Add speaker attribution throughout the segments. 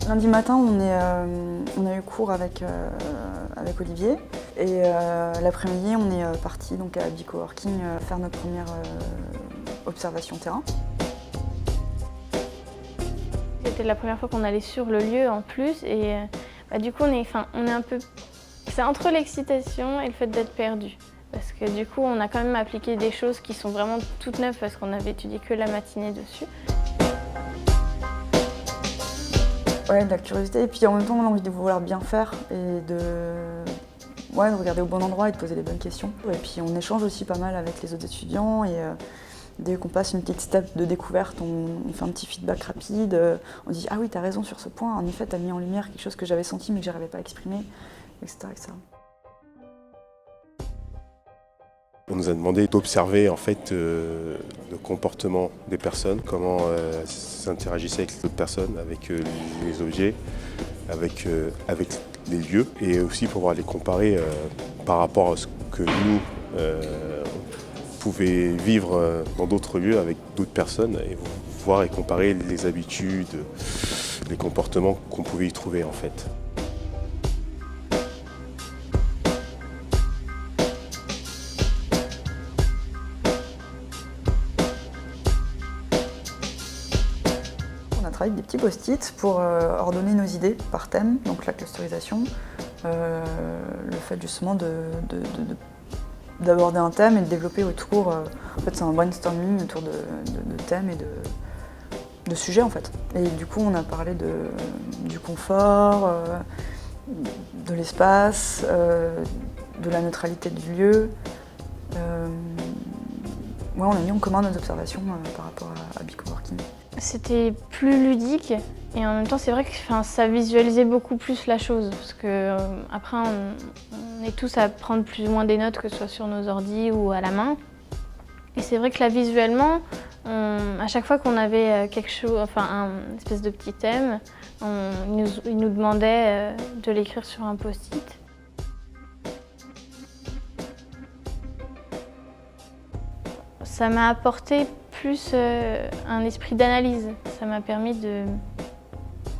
Speaker 1: Lundi matin, on a eu cours avec Olivier et l'après-midi, on est parti donc à Bicoworking faire notre première observation terrain.
Speaker 2: C'était la première fois qu'on allait sur le lieu en plus et du coup on est un peu... C'est entre l'excitation et le fait d'être perdu. Parce que du coup on a quand même appliqué des choses qui sont vraiment toutes neuves parce qu'on avait étudié que la matinée dessus.
Speaker 1: Ouais, de la curiosité et puis en même temps l'envie de vouloir bien faire et de regarder au bon endroit et de poser les bonnes questions. Et puis on échange aussi pas mal avec les autres étudiants et dès qu'on passe une petite step de découverte, on fait un petit feedback rapide. On dit « Ah oui, t'as raison sur ce point, en effet, t'as mis en lumière quelque chose que j'avais senti mais que j'arrivais pas à exprimer, etc. etc. »
Speaker 3: On nous a demandé d'observer en fait le comportement des personnes, comment s'interagissaient avec les autres personnes, avec les objets, avec les lieux, et aussi pouvoir les comparer par rapport à ce que nous pouvions vivre dans d'autres lieux avec d'autres personnes, et voir et comparer les habitudes, les comportements qu'on pouvait y trouver en fait.
Speaker 1: On a travaillé avec des petits post-it pour ordonner nos idées par thème, donc la clusterisation, le fait justement d'aborder un thème et de développer autour. En fait, c'est un brainstorming autour de thèmes et de sujets en fait. Et du coup, on a parlé du confort, de l'espace, de la neutralité du lieu. On a mis en commun nos observations par rapport à Bicoworking.
Speaker 2: C'était plus ludique et en même temps c'est vrai que ça visualisait beaucoup plus la chose parce que après on est tous à prendre plus ou moins des notes que ce soit sur nos ordis ou à la main. Et c'est vrai que là visuellement, à chaque fois qu'on avait quelque chose, un espèce de petit thème, il nous demandait de l'écrire sur un post-it. Ça m'a apporté plus un esprit d'analyse. Ça m'a permis de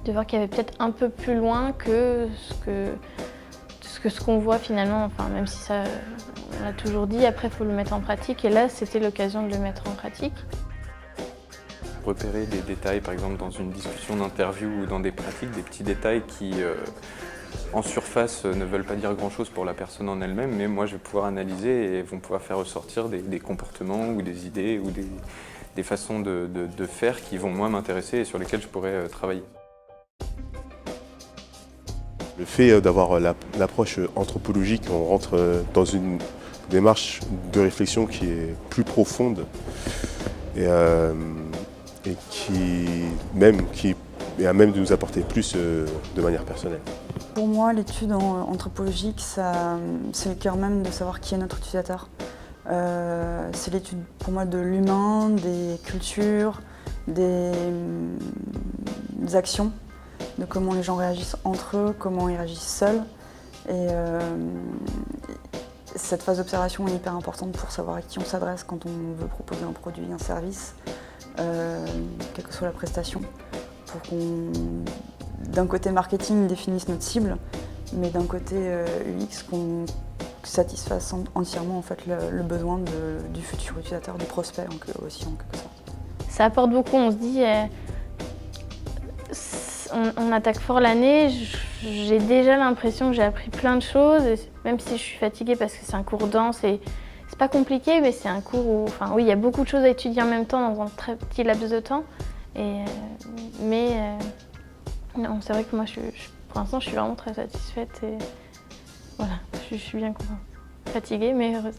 Speaker 2: voir qu'il y avait peut-être un peu plus loin que ce qu'on voit finalement. Même si ça, on l'a toujours dit, après il faut le mettre en pratique. Et là, c'était l'occasion de le mettre en pratique.
Speaker 4: Repérer des détails, par exemple dans une discussion d'interview ou dans des pratiques, des petits détails qui, en surface, ne veulent pas dire grand-chose pour la personne en elle-même, mais moi je vais pouvoir analyser et vont pouvoir faire ressortir des comportements ou des idées ou des façons de faire qui vont moins m'intéresser et sur lesquelles je pourrais travailler.
Speaker 3: Le fait d'avoir l'approche anthropologique, on rentre dans une démarche de réflexion qui est plus profonde et qui est à même de nous apporter plus de manière personnelle.
Speaker 1: Pour moi, l'étude anthropologique, c'est le cœur même de savoir qui est notre utilisateur. C'est l'étude pour moi de l'humain, des cultures, des actions, de comment les gens réagissent entre eux, comment ils réagissent seuls. Et cette phase d'observation est hyper importante pour savoir à qui on s'adresse quand on veut proposer un produit, un service, quelle que soit la prestation, pour qu'on, d'un côté marketing, définisse notre cible, mais d'un côté UX, qu'on satisfasse entièrement en fait, le besoin du futur utilisateur, du prospect aussi en quelque sorte.
Speaker 2: Ça apporte beaucoup, on se dit, on attaque fort l'année, j'ai déjà l'impression que j'ai appris plein de choses, même si je suis fatiguée parce que c'est un cours dense et c'est pas compliqué, mais c'est un cours où, oui, il y a beaucoup de choses à étudier en même temps dans un très petit laps de temps. Non, c'est vrai que moi, pour l'instant, je suis vraiment très satisfaite et voilà, je suis bien contente. Fatiguée, mais heureuse.